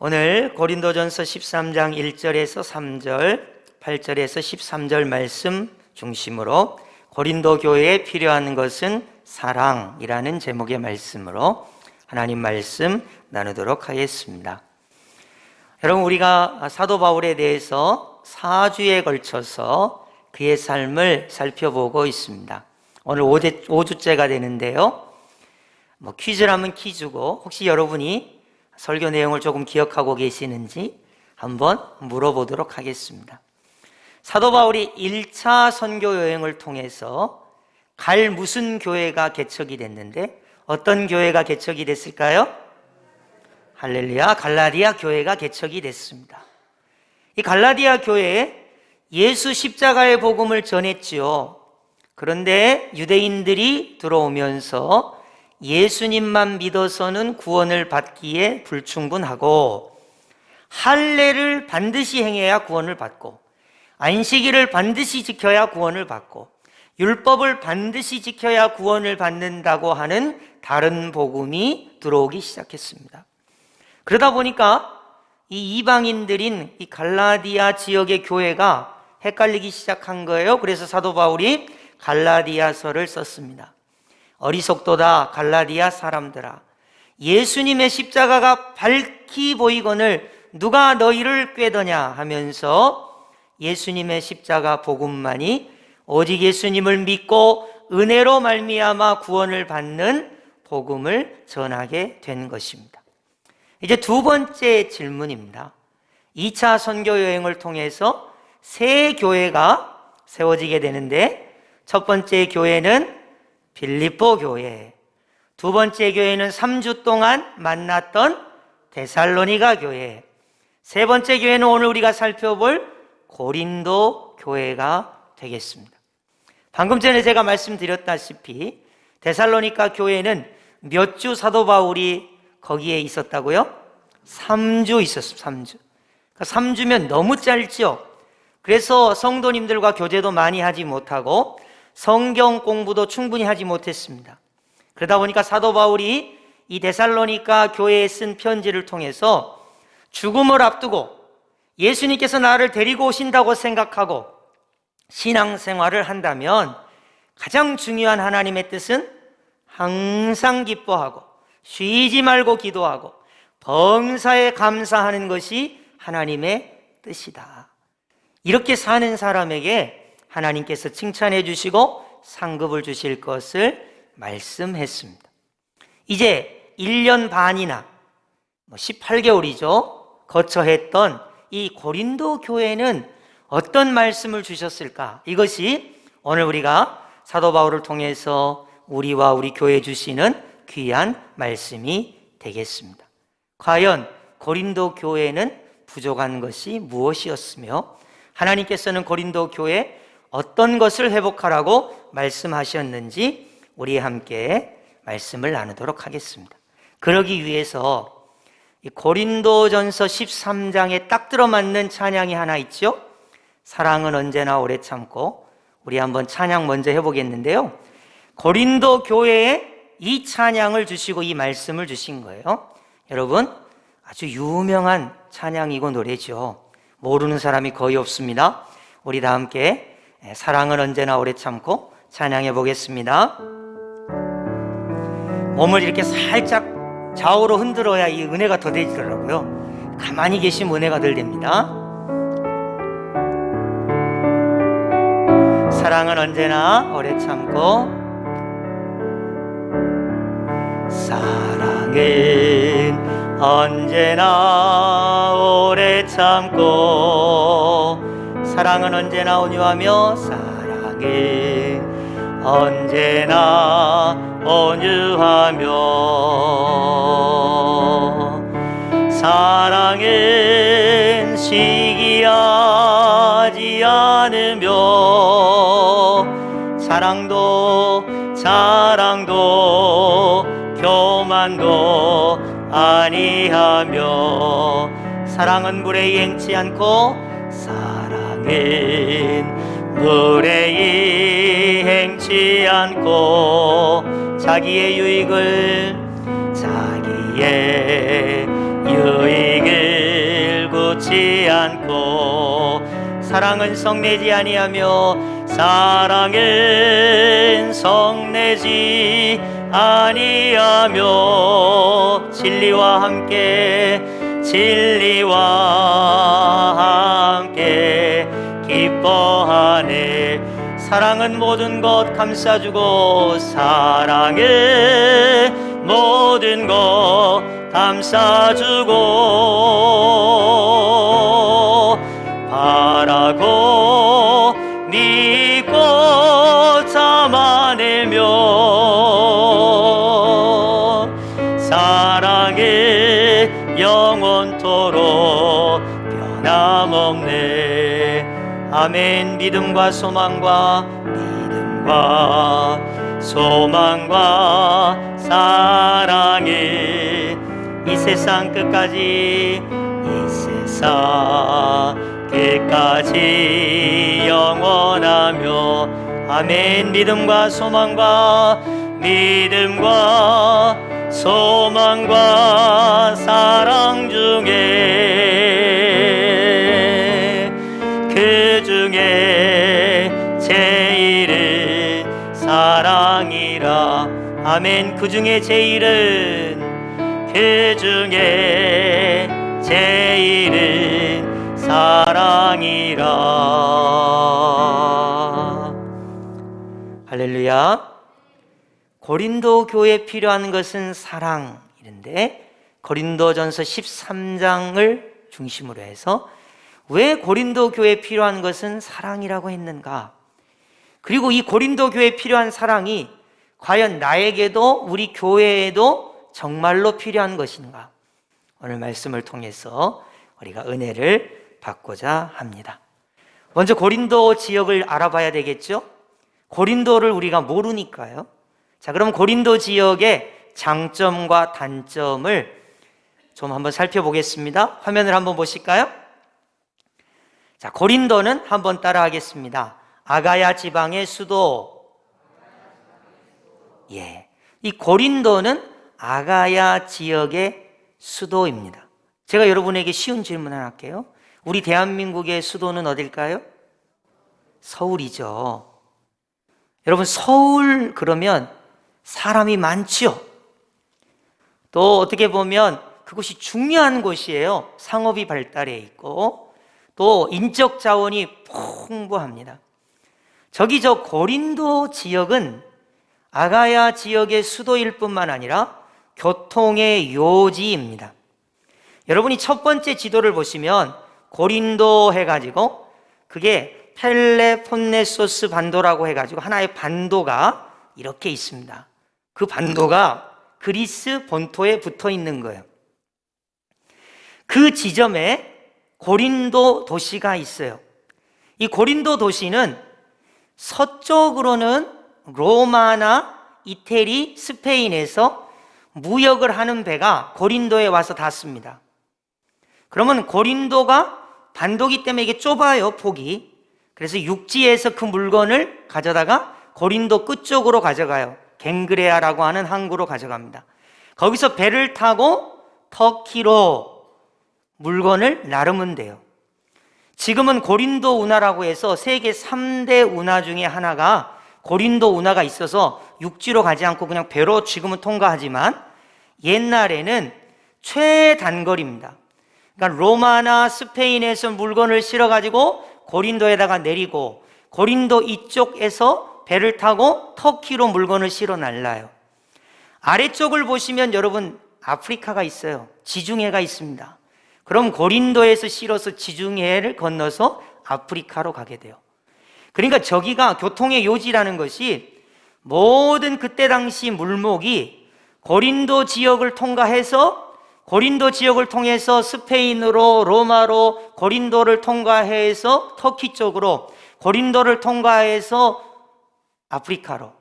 오늘 고린도전서 13장 1절에서 3절, 8절에서 13절 말씀 중심으로 고린도 교회에 필요한 것은 사랑이라는 제목의 말씀으로 하나님 말씀 나누도록 하겠습니다. 여러분, 우리가 사도 바울에 대해서 4주에 걸쳐서 그의 삶을 살펴보고 있습니다. 오늘 5주째가 되는데요. 퀴즈라면 퀴즈고, 혹시 여러분이 설교 내용을 조금 기억하고 계시는지 한번 물어보도록 하겠습니다. 사도 바울이 1차 선교 여행을 통해서 갈 무슨 교회가 개척이 됐는데 어떤 교회가 개척이 됐을까요? 할렐루야, 갈라디아 교회가 개척이 됐습니다. 이 갈라디아 교회에 예수 십자가의 복음을 전했지요. 그런데 유대인들이 들어오면서 예수님만 믿어서는 구원을 받기에 불충분하고, 할례를 반드시 행해야 구원을 받고, 안식일을 반드시 지켜야 구원을 받고, 율법을 반드시 지켜야 구원을 받는다고 하는 다른 복음이 들어오기 시작했습니다. 그러다 보니까 이 이방인들인 이 갈라디아 지역의 교회가 헷갈리기 시작한 거예요. 그래서 사도 바울이 갈라디아서를 썼습니다. 어리석도다 갈라디아 사람들아, 예수님의 십자가가 밝히 보이거늘 누가 너희를 꾀더냐 하면서 예수님의 십자가 복음만이 오직 예수님을 믿고 은혜로 말미암아 구원을 받는 복음을 전하게 된 것입니다. 이제 두 번째 질문입니다. 2차 선교 여행을 통해서 세 교회가 세워지게 되는데, 첫 번째 교회는 빌립보 교회, 두 번째 교회는 3주 동안 만났던 데살로니가 교회, 세 번째 교회는 오늘 우리가 살펴볼 고린도 교회가 되겠습니다. 방금 전에 제가 말씀드렸다시피 데살로니가 교회는 몇 주 사도 바울이 거기에 있었다고요? 3주 있었어요. 3주. 그러니까 3주면 너무 짧죠. 그래서 성도님들과 교제도 많이 하지 못하고 성경 공부도 충분히 하지 못했습니다. 그러다 보니까 사도 바울이 이 데살로니가 교회에 쓴 편지를 통해서 죽음을 앞두고 예수님께서 나를 데리고 오신다고 생각하고 신앙생활을 한다면 가장 중요한 하나님의 뜻은 항상 기뻐하고 쉬지 말고 기도하고 범사에 감사하는 것이 하나님의 뜻이다. 이렇게 사는 사람에게 하나님께서 칭찬해 주시고 상급을 주실 것을 말씀했습니다. 이제 1년 반이나 18개월이죠. 거쳐 했던 이 고린도 교회는 어떤 말씀을 주셨을까? 이것이 오늘 우리가 사도 바울을 통해서 우리와 우리 교회에 주시는 귀한 말씀이 되겠습니다. 과연 고린도 교회는 부족한 것이 무엇이었으며 하나님께서는 고린도 교회에 어떤 것을 회복하라고 말씀하셨는지 우리 함께 말씀을 나누도록 하겠습니다. 그러기 위해서 이 고린도전서 13장에 딱 들어맞는 찬양이 하나 있죠. 사랑은 언제나 오래 참고, 우리 한번 찬양 먼저 해보겠는데요. 고린도 교회에 이 찬양을 주시고 이 말씀을 주신 거예요. 여러분, 아주 유명한 찬양이고 노래죠. 모르는 사람이 거의 없습니다. 우리 다 함께 사랑은 언제나 오래 참고 찬양해 보겠습니다. 몸을 이렇게 살짝 좌우로 흔들어야 이 은혜가 더 되더라고요. 가만히 계시면 은혜가 덜 됩니다. 사랑은 언제나 오래 참고, 사랑은 언제나 오래 참고, 사랑은 언제나 온유하며, 사랑은 언제나 온유하며, 사랑은 시기하지 않으며, 사랑도 자랑도 교만도 아니하며, 사랑은 무례히 행치 않고, 사랑은 무례히 행치 않고, 자기의 유익을 유익을 썩지 않고 사랑은 성내지 아니하며 사랑은 성내지 아니하며 진리와 함께 기뻐하네. 사랑은 모든 것 감싸주고 사랑은 모든 것 감싸주고 바라고 믿고 참아내며 사랑은 영원토록 변함없네. 아멘. 믿음과 소망과 사랑이 이 세상 끝까지 영원하며 아멘. 믿음과 소망과 사랑 중에 그 중에 제일은 사랑이라. 아멘. 그 중에 제일은 사랑이라. 할렐루야. 고린도 교회에 필요한 것은 사랑인데 고린도전서 13장을 중심으로 해서 왜 고린도 교회에 필요한 것은 사랑이라고 했는가? 그리고 이 고린도 교회에 필요한 사랑이 과연 나에게도 우리 교회에도 정말로 필요한 것인가? 오늘 말씀을 통해서 우리가 은혜를 받고자 합니다. 먼저 고린도 지역을 알아봐야 되겠죠? 고린도를 우리가 모르니까요. 자, 그럼 고린도 지역의 장점과 단점을 좀 한번 살펴보겠습니다. 화면을 한번 보실까요? 자, 고린도는 한번 따라하겠습니다. 아가야 지방의 수도. 예, 이 고린도는 아가야 지역의 수도입니다. 제가 여러분에게 쉬운 질문 하나 할게요. 우리 대한민국의 수도는 어딜까요? 서울이죠. 여러분, 서울 그러면 사람이 많죠. 또 어떻게 보면 그곳이 중요한 곳이에요. 상업이 발달해 있고 또 인적 자원이 풍부합니다. 저기 저 고린도 지역은 아가야 지역의 수도일 뿐만 아니라 교통의 요지입니다. 여러분이 첫 번째 지도를 보시면 고린도 해가지고 그게 펠레폰네소스 반도라고 해가지고 하나의 반도가 이렇게 있습니다. 그 반도가 그리스 본토에 붙어 있는 거예요. 그 지점에 고린도 도시가 있어요. 이 고린도 도시는 서쪽으로는 로마나 이태리, 스페인에서 무역을 하는 배가 고린도에 와서 닿습니다. 그러면 고린도가 반도기 때문에 이게 좁아요, 폭이. 그래서 육지에서 그 물건을 가져다가 고린도 끝쪽으로 가져가요. 갱그레아라고 하는 항구로 가져갑니다. 거기서 배를 타고 터키로 물건을 나르면 돼요. 지금은 고린도 운하라고 해서 세계 3대 운하 중에 하나가 고린도 운하가 있어서 육지로 가지 않고 그냥 배로 지금은 통과하지만 옛날에는 최단거리입니다. 그러니까 로마나 스페인에서 물건을 실어가지고 고린도에다가 내리고 고린도 이쪽에서 배를 타고 터키로 물건을 실어 날라요. 아래쪽을 보시면 여러분 아프리카가 있어요. 지중해가 있습니다. 그럼 고린도에서 실어서 지중해를 건너서 아프리카로 가게 돼요. 그러니까 저기가 교통의 요지라는 것이 모든 그때 당시 물목이 고린도 지역을 통과해서 고린도 지역을 통해서 스페인으로 로마로 고린도를 통과해서 터키 쪽으로 고린도를 통과해서 아프리카로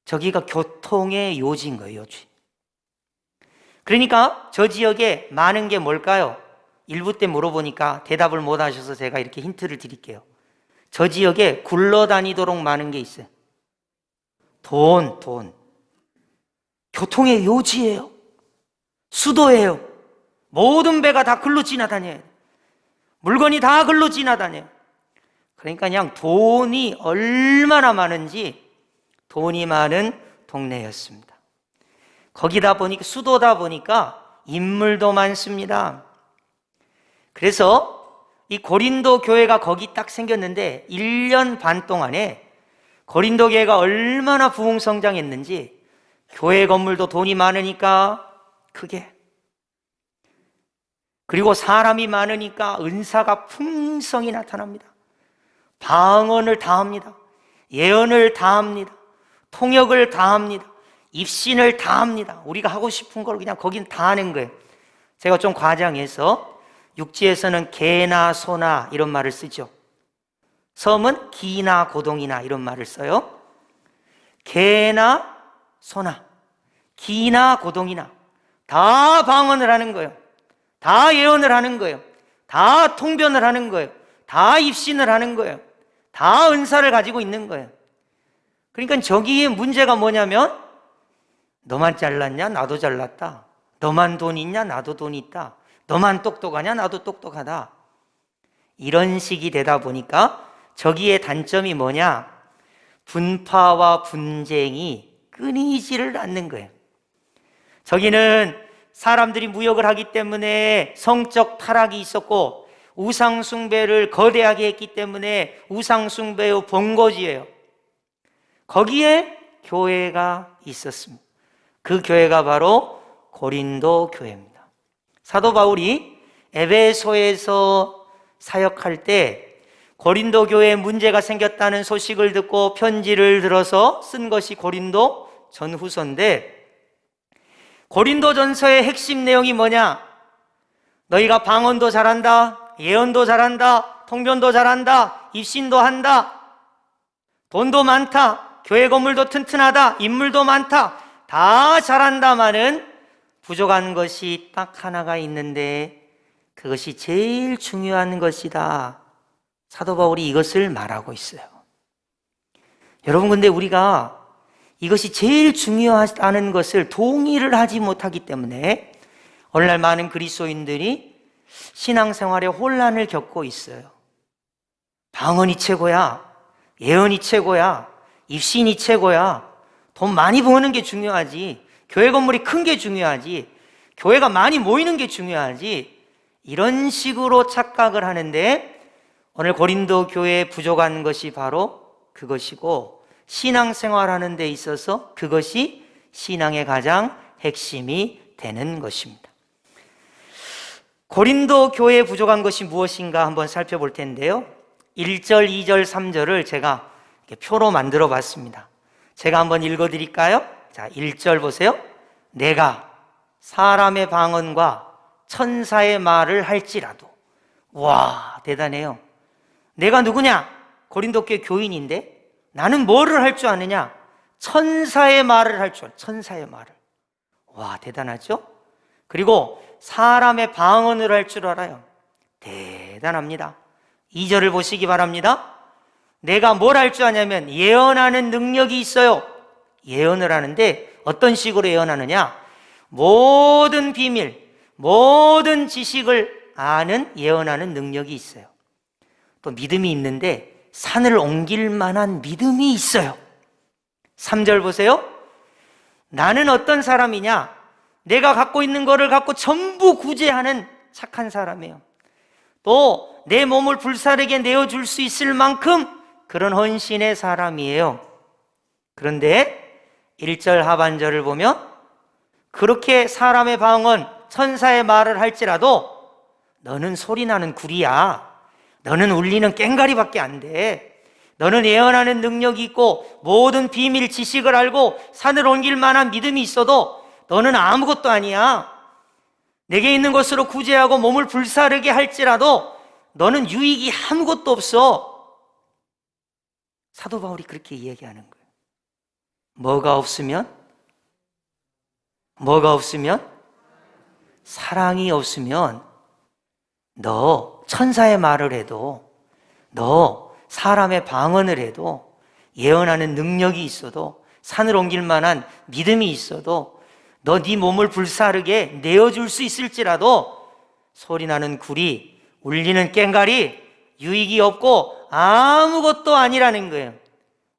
저기가 교통의 요지인 거예요. 요지. 그러니까 저 지역에 많은 게 뭘까요? 일부 때 물어보니까 대답을 못 하셔서 제가 이렇게 힌트를 드릴게요. 저 지역에 굴러다니도록 많은 게 있어요. 돈. 교통의 요지예요. 수도예요. 모든 배가 다 글로 지나다녀요. 물건이 다 글로 지나다녀요. 그러니까 그냥 돈이 얼마나 많은지 돈이 많은 동네였습니다. 거기다 보니까 수도다 보니까 인물도 많습니다. 그래서 이 고린도 교회가 거기 딱 생겼는데 1년 반 동안에 고린도 교회가 얼마나 부흥성장했는지 교회 건물도 돈이 많으니까 크게, 그리고 사람이 많으니까 은사가 풍성히 나타납니다. 방언을 다 합니다. 예언을 다 합니다. 통역을 다 합니다. 입신을 다 합니다. 우리가 하고 싶은 걸 그냥 거긴 다 하는 거예요. 제가 좀 과장해서 육지에서는 개나 소나 이런 말을 쓰죠. 섬은 기나 고동이나 이런 말을 써요. 개나 소나 기나 고동이나 다 방언을 하는 거예요. 다 예언을 하는 거예요. 다 통변을 하는 거예요. 다 입신을 하는 거예요. 다 은사를 가지고 있는 거예요. 그러니까 저기에 문제가 뭐냐면 너만 잘났냐? 나도 잘났다. 너만 돈 있냐? 나도 돈 있다. 너만 똑똑하냐? 나도 똑똑하다. 이런 식이 되다 보니까 저기에 단점이 뭐냐? 분파와 분쟁이 끊이지를 않는 거예요. 저기는 사람들이 무역을 하기 때문에 성적 타락이 있었고 우상숭배를 거대하게 했기 때문에 우상숭배의 본거지예요. 거기에 교회가 있었습니다. 그 교회가 바로 고린도 교회입니다. 사도 바울이 에베소에서 사역할 때 고린도 교회에 문제가 생겼다는 소식을 듣고 편지를 들어서 쓴 것이 고린도 전후서인데, 고린도 전서의 핵심 내용이 뭐냐? 너희가 방언도 잘한다, 예언도 잘한다, 통변도 잘한다, 입신도 한다, 돈도 많다, 교회 건물도 튼튼하다, 인물도 많다, 다 잘한다마는 부족한 것이 딱 하나가 있는데 그것이 제일 중요한 것이다. 사도 바울이 이것을 말하고 있어요. 여러분, 근데 우리가 이것이 제일 중요하다는 것을 동의를 하지 못하기 때문에 오늘날 많은 그리스도인들이 신앙생활에 혼란을 겪고 있어요. 방언이 최고야, 예언이 최고야, 입신이 최고야, 돈 많이 버는 게 중요하지, 교회 건물이 큰 게 중요하지, 교회가 많이 모이는 게 중요하지, 이런 식으로 착각을 하는데 오늘 고린도 교회에 부족한 것이 바로 그것이고, 신앙생활 하는 데 있어서 그것이 신앙의 가장 핵심이 되는 것입니다. 고린도 교회에 부족한 것이 무엇인가 한번 살펴볼 텐데요, 1절, 2절, 3절을 제가 이렇게 표로 만들어 봤습니다. 제가 한번 읽어 드릴까요? 자, 1절 보세요. 내가 사람의 방언과 천사의 말을 할지라도. 와, 대단해요. 내가 누구냐? 고린도 교회 교인인데 나는 뭐를 할 줄 아느냐? 천사의 말을 할 줄 알아. 천사의 말을. 와, 대단하죠? 그리고 사람의 방언을 할 줄 알아요. 대단합니다. 2절을 보시기 바랍니다. 내가 뭘 할 줄 아냐면 예언하는 능력이 있어요. 예언을 하는데 어떤 식으로 예언하느냐? 모든 비밀, 모든 지식을 아는 예언하는 능력이 있어요. 또 믿음이 있는데 산을 옮길 만한 믿음이 있어요. 3절 보세요. 나는 어떤 사람이냐? 내가 갖고 있는 거를 갖고 전부 구제하는 착한 사람이에요. 또 내 몸을 불사르게 내어줄 수 있을 만큼 그런 헌신의 사람이에요. 그런데 1절 하반절을 보면 그렇게 사람의 방언, 천사의 말을 할지라도 너는 소리나는 구리야. 너는 울리는 꽹과리밖에 안 돼. 너는 예언하는 능력이 있고 모든 비밀 지식을 알고 산을 옮길 만한 믿음이 있어도 너는 아무것도 아니야. 내게 있는 것으로 구제하고 몸을 불사르게 할지라도 너는 유익이 아무것도 없어. 사도 바울이 그렇게 이야기하는 거예요. 뭐가 없으면? 사랑이 없으면 너 천사의 말을 해도, 너 사람의 방언을 해도, 예언하는 능력이 있어도, 산을 옮길 만한 믿음이 있어도, 너 네 몸을 불사르게 내어줄 수 있을지라도 소리나는 구리, 울리는 꽹과리, 유익이 없고 아무것도 아니라는 거예요.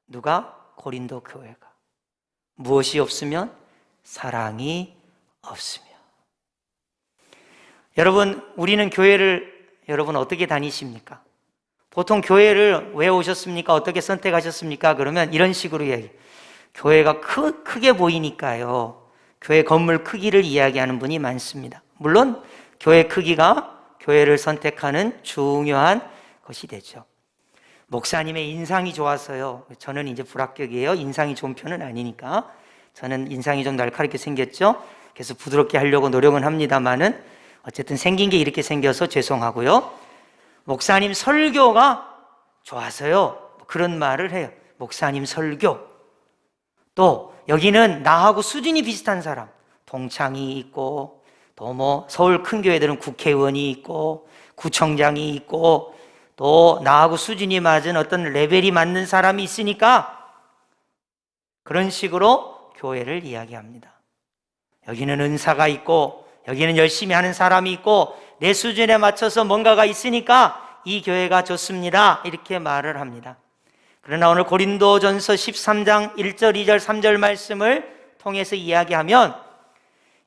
누가? 고린도 교회가. 무엇이 없으면? 사랑이 없으며. 여러분, 우리는 교회를 여러분 어떻게 다니십니까? 보통 교회를 왜 오셨습니까? 어떻게 선택하셨습니까? 그러면 이런 식으로 이야기해요. 교회가 크게 보이니까요. 교회 건물 크기를 이야기하는 분이 많습니다. 물론 교회 크기가 교회를 선택하는 중요한 것이 되죠. 목사님의 인상이 좋아서요. 저는 이제 불합격이에요. 인상이 좋은 편은 아니니까. 저는 인상이 좀 날카롭게 생겼죠. 그래서 부드럽게 하려고 노력은 합니다만은 어쨌든 생긴 게 이렇게 생겨서 죄송하고요. 목사님 설교가 좋아서요. 그런 말을 해요. 목사님 설교. 또 여기는 나하고 수준이 비슷한 사람, 동창이 있고, 또 뭐 서울 큰 교회들은 국회의원이 있고 구청장이 있고 또 나하고 수준이 맞은 어떤 레벨이 맞는 사람이 있으니까 그런 식으로 교회를 이야기합니다. 여기는 은사가 있고 여기는 열심히 하는 사람이 있고 내 수준에 맞춰서 뭔가가 있으니까 이 교회가 좋습니다. 이렇게 말을 합니다. 그러나 오늘 고린도전서 13장 1절, 2절, 3절 말씀을 통해서 이야기하면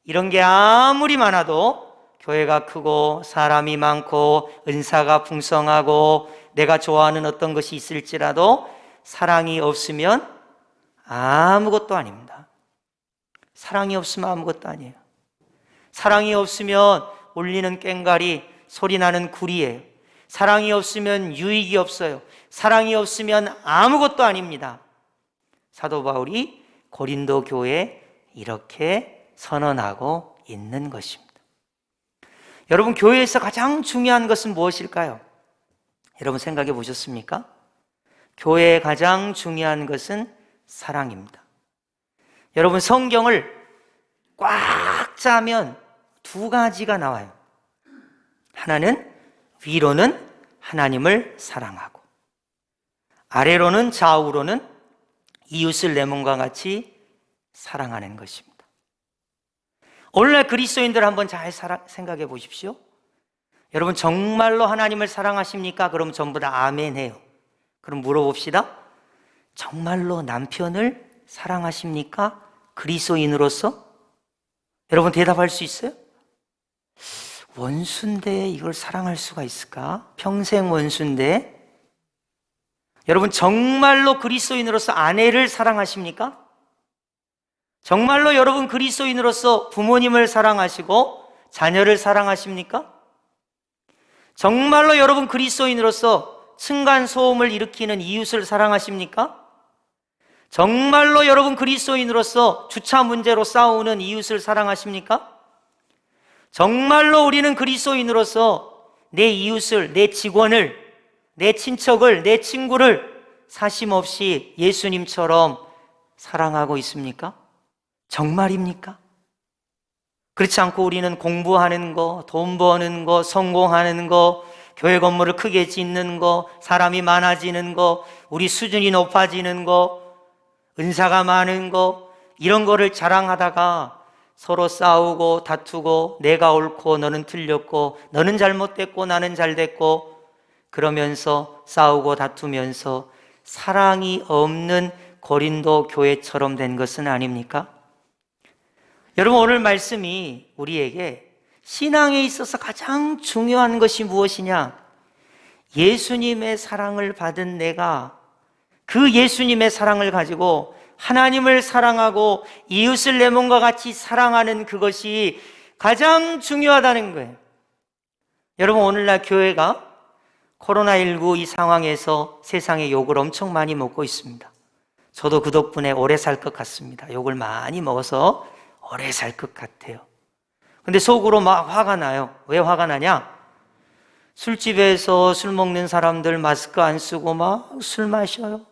이런 게 아무리 많아도 교회가 크고 사람이 많고 은사가 풍성하고 내가 좋아하는 어떤 것이 있을지라도 사랑이 없으면 아무것도 아닙니다. 사랑이 없으면 아무것도 아니에요. 사랑이 없으면 울리는 꽹과리, 소리나는 구리예요. 사랑이 없으면 유익이 없어요. 사랑이 없으면 아무것도 아닙니다. 사도 바울이 고린도 교회에 이렇게 선언하고 있는 것입니다. 여러분, 교회에서 가장 중요한 것은 무엇일까요? 여러분 생각해 보셨습니까? 교회에 가장 중요한 것은 사랑입니다. 여러분, 성경을 꽉 짜면 두 가지가 나와요. 하나는 위로는 하나님을 사랑하고 아래로는 좌우로는 이웃을 내 몸과 같이 사랑하는 것입니다. 오늘날 그리스도인들 한번 잘 생각해 보십시오. 여러분 정말로 하나님을 사랑하십니까? 그럼 전부 다 아멘 해요. 그럼 물어봅시다. 정말로 남편을 사랑하십니까? 그리스도인으로서? 여러분 대답할 수 있어요? 원수인데 이걸 사랑할 수가 있을까? 평생 원수인데. 여러분 정말로 그리스도인으로서 아내를 사랑하십니까? 정말로 여러분 그리스도인으로서 부모님을 사랑하시고 자녀를 사랑하십니까? 정말로 여러분 그리스도인으로서 층간소음을 일으키는 이웃을 사랑하십니까? 정말로 여러분 그리스도인으로서 주차 문제로 싸우는 이웃을 사랑하십니까? 정말로 우리는 그리스도인으로서 내 이웃을, 내 직원을, 내 친척을, 내 친구를 사심없이 예수님처럼 사랑하고 있습니까? 정말입니까? 그렇지 않고 우리는 공부하는 거, 돈 버는 거, 성공하는 거, 교회 건물을 크게 짓는 거, 사람이 많아지는 거, 우리 수준이 높아지는 거, 은사가 많은 거, 이런 거를 자랑하다가 서로 싸우고 다투고 내가 옳고 너는 틀렸고 너는 잘못됐고 나는 잘됐고 그러면서 싸우고 다투면서 사랑이 없는 고린도 교회처럼 된 것은 아닙니까? 여러분 오늘 말씀이 우리에게 신앙에 있어서 가장 중요한 것이 무엇이냐? 예수님의 사랑을 받은 내가 그 예수님의 사랑을 가지고 하나님을 사랑하고 이웃을 내 몸과 같이 사랑하는 그것이 가장 중요하다는 거예요. 여러분 오늘날 교회가 코로나19 이 상황에서 세상의 욕을 엄청 많이 먹고 있습니다. 저도 그 덕분에 오래 살 것 같습니다. 욕을 많이 먹어서 오래 살 것 같아요. 근데 속으로 막 화가 나요. 왜 화가 나냐? 술집에서 술 먹는 사람들 마스크 안 쓰고 막 술 마셔요.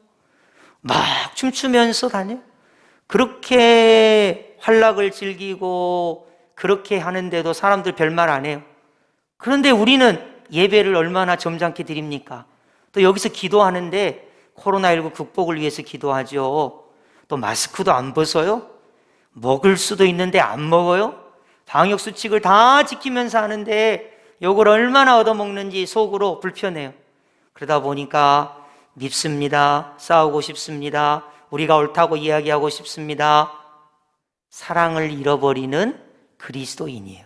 막 춤추면서 다녀요. 그렇게 활락을 즐기고 그렇게 하는데도 사람들 별말 안 해요. 그런데 우리는 예배를 얼마나 점잖게 드립니까? 또 여기서 기도하는데 코로나19 극복을 위해서 기도하죠. 또 마스크도 안 벗어요. 먹을 수도 있는데 안 먹어요. 방역수칙을 다 지키면서 하는데 욕을 얼마나 얻어먹는지 속으로 불편해요. 그러다 보니까 밉습니다. 싸우고 싶습니다. 우리가 옳다고 이야기하고 싶습니다. 사랑을 잃어버리는 그리스도인이에요.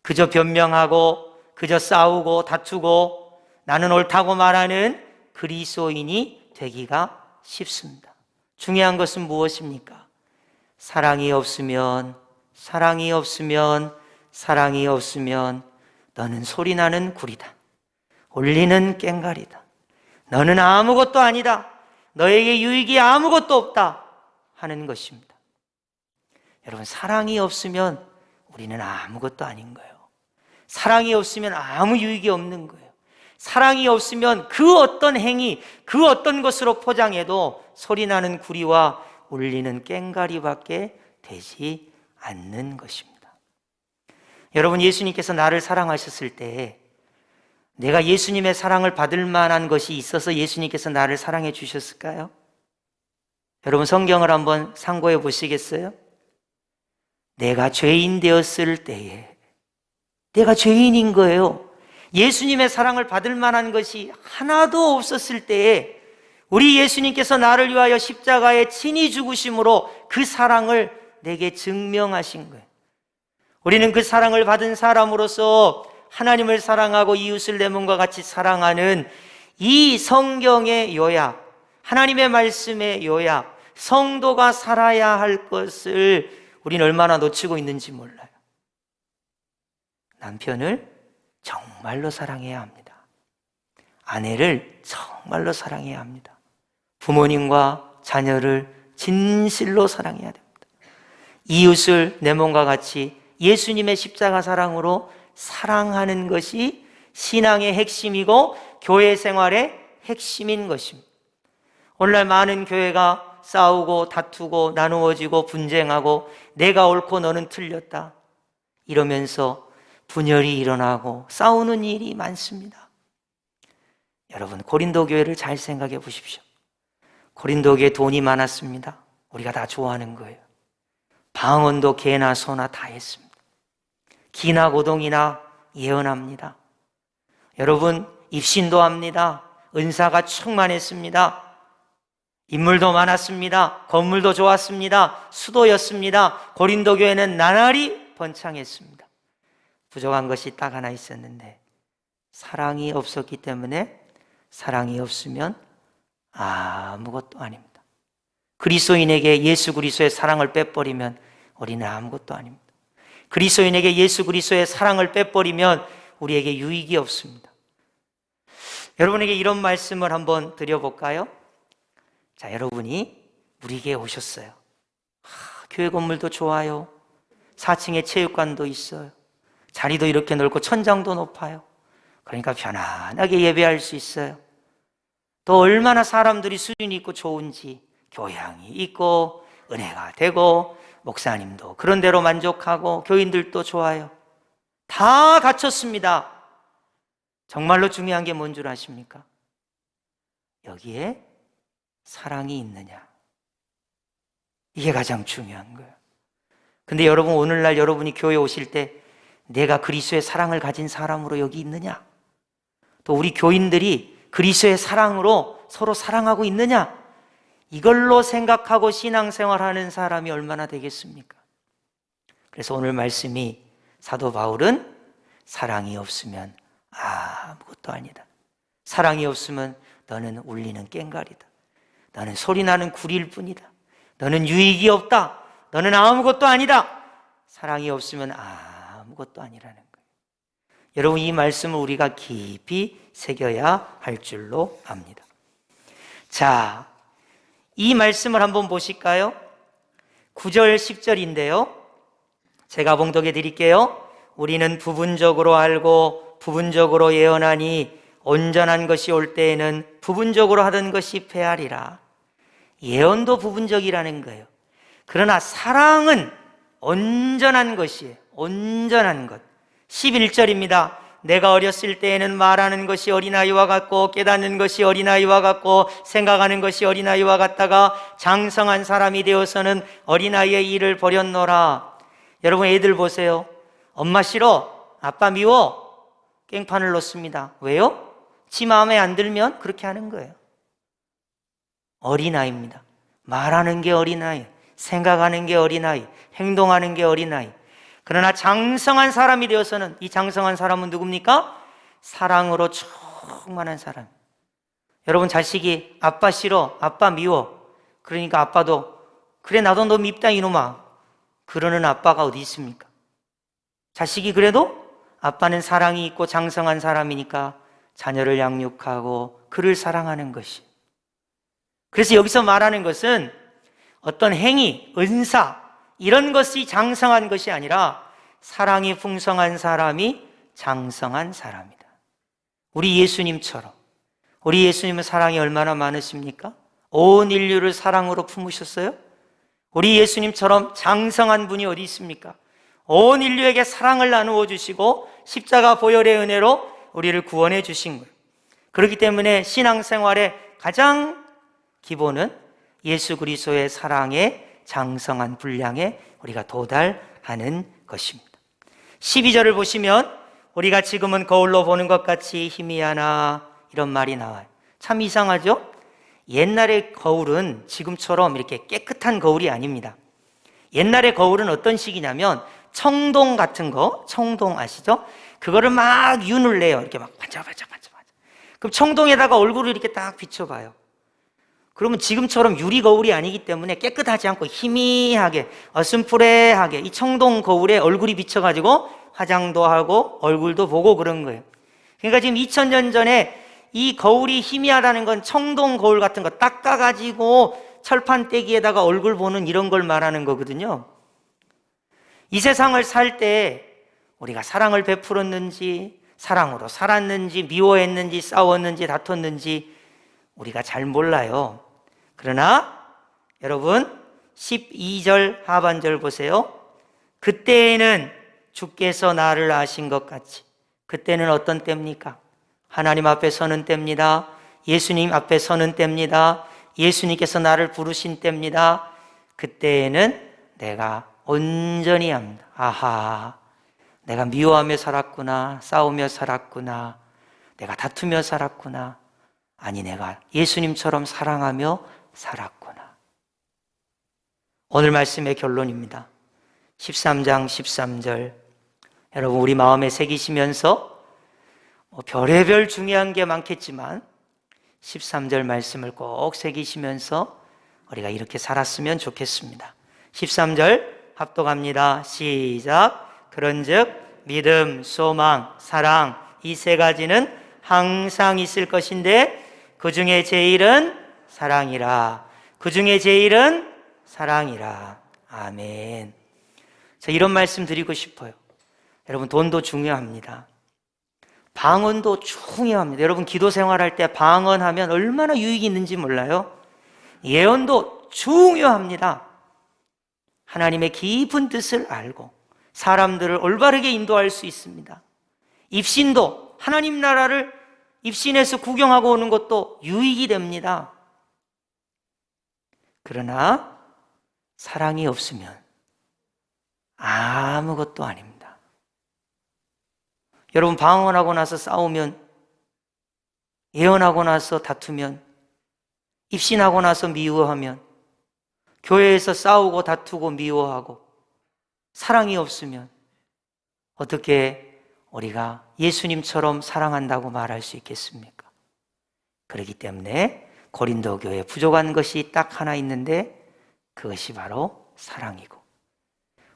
그저 변명하고 그저 싸우고 다투고 나는 옳다고 말하는 그리스도인이 되기가 쉽습니다. 중요한 것은 무엇입니까? 사랑이 없으면 너는 소리나는 구리다. 울리는 꽹과리다. 너는 아무것도 아니다. 너에게 유익이 아무것도 없다 하는 것입니다. 여러분, 사랑이 없으면 우리는 아무것도 아닌 거예요. 사랑이 없으면 아무 유익이 없는 거예요. 사랑이 없으면 그 어떤 행위, 그 어떤 것으로 포장해도 소리나는 구리와 울리는 꽹과리밖에 되지 않는 것입니다. 여러분, 예수님께서 나를 사랑하셨을 때 내가 예수님의 사랑을 받을 만한 것이 있어서 예수님께서 나를 사랑해 주셨을까요? 여러분, 성경을 한번 상고해 보시겠어요? 내가 죄인 되었을 때에, 내가 죄인인 거예요. 예수님의 사랑을 받을 만한 것이 하나도 없었을 때에 우리 예수님께서 나를 위하여 십자가에 친히 죽으심으로 그 사랑을 내게 증명하신 거예요. 우리는 그 사랑을 받은 사람으로서 하나님을 사랑하고 이웃을 내 몸과 같이 사랑하는 이 성경의 요약, 하나님의 말씀의 요약, 성도가 살아야 할 것을 우리는 얼마나 놓치고 있는지 몰라요. 남편을 정말로 사랑해야 합니다. 아내를 정말로 사랑해야 합니다. 부모님과 자녀를 진실로 사랑해야 됩니다. 이웃을 내 몸과 같이 예수님의 십자가 사랑으로 사랑하는 것이 신앙의 핵심이고 교회 생활의 핵심인 것입니다. 오늘날 많은 교회가 싸우고 다투고 나누어지고 분쟁하고 내가 옳고 너는 틀렸다 이러면서 분열이 일어나고 싸우는 일이 많습니다. 여러분, 고린도 교회를 잘 생각해 보십시오. 고린도 교회 돈이 많았습니다. 우리가 다 좋아하는 거예요. 방언도 개나 소나 다 했습니다. 기나 고동이나 예언합니다. 여러분, 입신도 합니다. 은사가 충만했습니다. 인물도 많았습니다. 건물도 좋았습니다. 수도였습니다. 고린도 교회는 나날이 번창했습니다. 부족한 것이 딱 하나 있었는데 사랑이 없었기 때문에 사랑이 없으면 아무것도 아닙니다. 그리스도인에게 예수 그리스도의 사랑을 빼버리면 우리는 아무것도 아닙니다. 그리스도인에게 예수 그리스도의 사랑을 빼버리면 우리에게 유익이 없습니다. 여러분에게 이런 말씀을 한번 드려볼까요? 자, 여러분이 우리에게 오셨어요. 교회 건물도 좋아요. 4층에 체육관도 있어요. 자리도 이렇게 넓고 천장도 높아요. 그러니까 편안하게 예배할 수 있어요. 또 얼마나 사람들이 수준이 있고 좋은지, 교양이 있고 은혜가 되고 목사님도 그런 대로 만족하고 교인들도 좋아요. 다 갖췄습니다. 정말로 중요한 게 뭔 줄 아십니까? 여기에 사랑이 있느냐, 이게 가장 중요한 거예요. 근데 여러분, 오늘날 여러분이 교회에 오실 때 내가 그리스도의 사랑을 가진 사람으로 여기 있느냐, 또 우리 교인들이 그리스도의 사랑으로 서로 사랑하고 있느냐, 이걸로 생각하고 신앙생활하는 사람이 얼마나 되겠습니까? 그래서 오늘 말씀이 사도 바울은 사랑이 없으면 아무것도 아니다. 사랑이 없으면 너는 울리는 꽹과리다. 너는 소리나는 구리일 뿐이다. 너는 유익이 없다. 너는 아무것도 아니다. 사랑이 없으면 아무것도 아니라는 거예요. 여러분, 이 말씀을 우리가 깊이 새겨야 할 줄로 압니다. 자, 이 말씀을 한번 보실까요? 9절 10절인데요 제가 봉독해 드릴게요. 우리는 부분적으로 알고 부분적으로 예언하니 온전한 것이 올 때에는 부분적으로 하던 것이 패하리라. 예언도 부분적이라는 거예요. 그러나 사랑은 온전한 것이에요. 온전한 것. 11절입니다. 내가 어렸을 때에는 말하는 것이 어린아이와 같고 깨닫는 것이 어린아이와 같고 생각하는 것이 어린아이와 같다가 장성한 사람이 되어서는 어린아이의 일을 버렸노라. 여러분, 애들 보세요. 엄마 싫어, 아빠 미워, 깽판을 놓습니다. 왜요? 지 마음에 안 들면 그렇게 하는 거예요. 어린아이입니다. 말하는 게 어린아이, 생각하는 게 어린아이, 행동하는 게 어린아이. 그러나 장성한 사람이 되어서는, 이 장성한 사람은 누굽니까? 사랑으로 충만한 사람. 여러분, 자식이 아빠 싫어, 아빠 미워, 그러니까 아빠도 그래 나도 너 밉다 이놈아, 그러는 아빠가 어디 있습니까? 자식이 그래도 아빠는 사랑이 있고 장성한 사람이니까 자녀를 양육하고 그를 사랑하는 것이. 그래서 여기서 말하는 것은 어떤 행위, 은사, 이런 것이 장성한 것이 아니라 사랑이 풍성한 사람이 장성한 사람이다. 우리 예수님처럼. 우리 예수님은 사랑이 얼마나 많으십니까? 온 인류를 사랑으로 품으셨어요? 우리 예수님처럼 장성한 분이 어디 있습니까? 온 인류에게 사랑을 나누어 주시고 십자가 보혈의 은혜로 우리를 구원해 주신 거예요. 그렇기 때문에 신앙생활의 가장 기본은 예수 그리스도의 사랑의 장성한 분량에 우리가 도달하는 것입니다. 12절을 보시면 우리가 지금은 거울로 보는 것 같이 희미하나, 이런 말이 나와요. 참 이상하죠? 옛날의 거울은 지금처럼 이렇게 깨끗한 거울이 아닙니다. 옛날의 거울은 어떤 식이냐면 청동 같은 거, 청동 아시죠? 그거를 막 윤을 내요. 이렇게 막 반짝반짝. 그럼 청동에다가 얼굴을 이렇게 딱 비춰봐요. 그러면 지금처럼 유리 거울이 아니기 때문에 깨끗하지 않고 희미하게, 어슴푸레하게 이 청동 거울에 얼굴이 비쳐가지고 화장도 하고 얼굴도 보고 그런 거예요. 그러니까 지금 2000년 전에 이 거울이 희미하다는 건 청동 거울 같은 거 닦아가지고 철판떼기에다가 얼굴 보는 이런 걸 말하는 거거든요. 이 세상을 살 때 우리가 사랑을 베풀었는지, 사랑으로 살았는지, 미워했는지, 싸웠는지, 다퉜는지 우리가 잘 몰라요. 그러나 여러분 12절 하반절 보세요. 그때에는 주께서 나를 아신 것 같이. 그때는 어떤 때입니까? 하나님 앞에 서는 때입니다. 예수님 앞에 서는 때입니다. 예수님께서 나를 부르신 때입니다. 그때에는 내가 온전히 합니다. 아하, 내가 미워하며 살았구나, 싸우며 살았구나, 내가 다투며 살았구나, 아니 내가 예수님처럼 사랑하며 살았구나. 오늘 말씀의 결론입니다. 13장 13절 여러분 우리 마음에 새기시면서 별의별 중요한 게 많겠지만 13절 말씀을 꼭 새기시면서 우리가 이렇게 살았으면 좋겠습니다. 13절 합독합니다. 시작. 그런즉 믿음, 소망, 사랑 이 세 가지는 항상 있을 것인데 그 중에 제일은 사랑이라. 그 중에 제일은 사랑이라. 아멘. 자, 이런 말씀 드리고 싶어요. 여러분 돈도 중요합니다. 방언도 중요합니다. 여러분 기도 생활할 때 방언하면 얼마나 유익이 있는지 몰라요? 예언도 중요합니다. 하나님의 깊은 뜻을 알고 사람들을 올바르게 인도할 수 있습니다. 입신도 하나님 나라를 입신해서 구경하고 오는 것도 유익이 됩니다. 그러나 사랑이 없으면 아무것도 아닙니다. 여러분 방언하고 나서 싸우면, 예언하고 나서 다투면, 입신하고 나서 미워하면, 교회에서 싸우고 다투고 미워하고 사랑이 없으면 어떻게 우리가 예수님처럼 사랑한다고 말할 수 있겠습니까? 그렇기 때문에 고린도 교회에 부족한 것이 딱 하나 있는데 그것이 바로 사랑이고,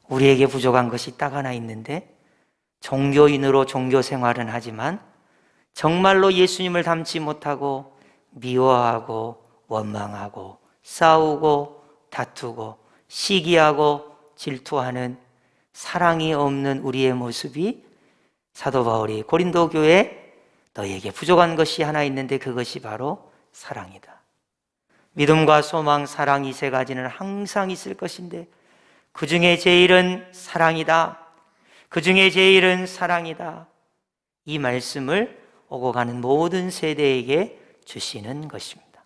우리에게 부족한 것이 딱 하나 있는데 종교인으로 종교 생활은 하지만 정말로 예수님을 닮지 못하고 미워하고 원망하고 싸우고 다투고 시기하고 질투하는 사랑이 없는 우리의 모습이 사도 바울이 고린도 교회에 너희에게 부족한 것이 하나 있는데 그것이 바로 사랑이다. 믿음과 소망, 사랑 이 세 가지는 항상 있을 것인데 그 중에 제일은 사랑이다. 그 중에 제일은 사랑이다. 이 말씀을 오고 가는 모든 세대에게 주시는 것입니다.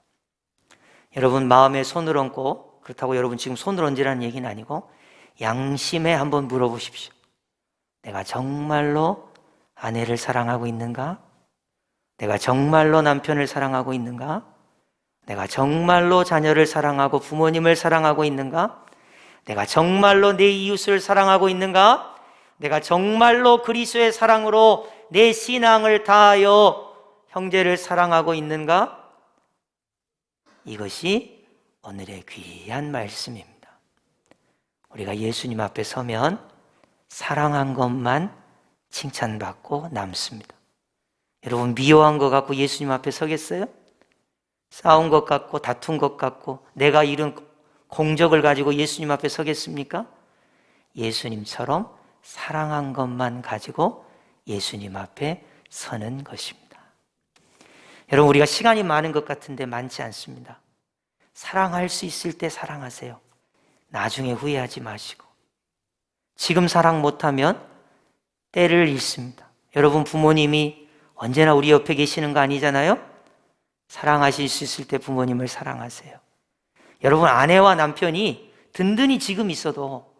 여러분 마음에 손을 얹고, 그렇다고 여러분 지금 손을 얹으라는 얘기는 아니고 양심에 한번 물어보십시오. 내가 정말로 아내를 사랑하고 있는가? 내가 정말로 남편을 사랑하고 있는가? 내가 정말로 자녀를 사랑하고 부모님을 사랑하고 있는가? 내가 정말로 내 이웃을 사랑하고 있는가? 내가 정말로 그리스도의 사랑으로 내 신앙을 다하여 형제를 사랑하고 있는가? 이것이 오늘의 귀한 말씀입니다. 우리가 예수님 앞에 서면 사랑한 것만 칭찬받고 남습니다. 여러분, 미워한 것 같고 예수님 앞에 서겠어요? 싸운 것 같고 다툰 것 같고 내가 이룬 공적을 가지고 예수님 앞에 서겠습니까? 예수님처럼 사랑한 것만 가지고 예수님 앞에 서는 것입니다. 여러분, 우리가 시간이 많은 것 같은데 많지 않습니다. 사랑할 수 있을 때 사랑하세요. 나중에 후회하지 마시고. 지금 사랑 못하면 때를 잃습니다. 여러분, 부모님이 언제나 우리 옆에 계시는 거 아니잖아요? 사랑하실 수 있을 때 부모님을 사랑하세요. 여러분, 아내와 남편이 든든히 지금 있어도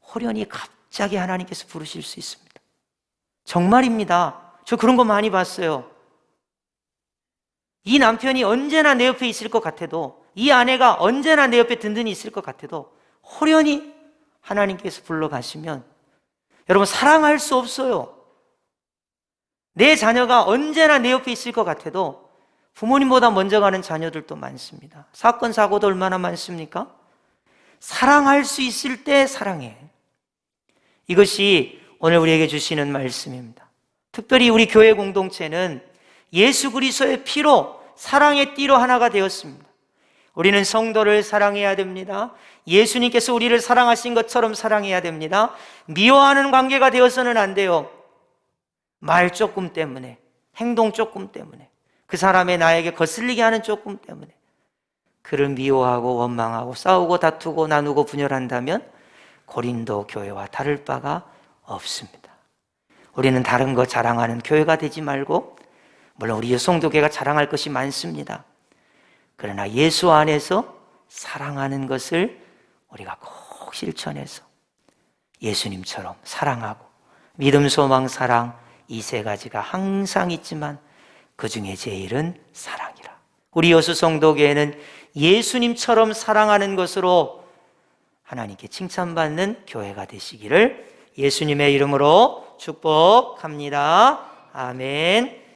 호련히 갑자기 하나님께서 부르실 수 있습니다. 정말입니다. 저 그런 거 많이 봤어요. 이 남편이 언제나 내 옆에 있을 것 같아도, 이 아내가 언제나 내 옆에 든든히 있을 것 같아도 호련히 하나님께서 불러가시면 여러분, 사랑할 수 없어요. 내 자녀가 언제나 내 옆에 있을 것 같아도 부모님보다 먼저 가는 자녀들도 많습니다. 사건, 사고도 얼마나 많습니까? 사랑할 수 있을 때 사랑해. 이것이 오늘 우리에게 주시는 말씀입니다. 특별히 우리 교회 공동체는 예수 그리스도의 피로 사랑의 띠로 하나가 되었습니다. 우리는 성도를 사랑해야 됩니다. 예수님께서 우리를 사랑하신 것처럼 사랑해야 됩니다. 미워하는 관계가 되어서는 안 돼요. 말 조금 때문에, 행동 조금 때문에, 그 사람의 나에게 거슬리게 하는 조금 때문에 그를 미워하고 원망하고 싸우고 다투고 나누고 분열한다면 고린도 교회와 다를 바가 없습니다. 우리는 다른 거 자랑하는 교회가 되지 말고, 물론 우리 성도교회가 자랑할 것이 많습니다. 그러나 예수 안에서 사랑하는 것을 우리가 꼭 실천해서 예수님처럼 사랑하고, 믿음, 소망, 사랑, 이 세 가지가 항상 있지만 그 중에 제일은 사랑이라. 우리 여수 성도교회는 예수님처럼 사랑하는 것으로 하나님께 칭찬받는 교회가 되시기를 예수님의 이름으로 축복합니다. 아멘.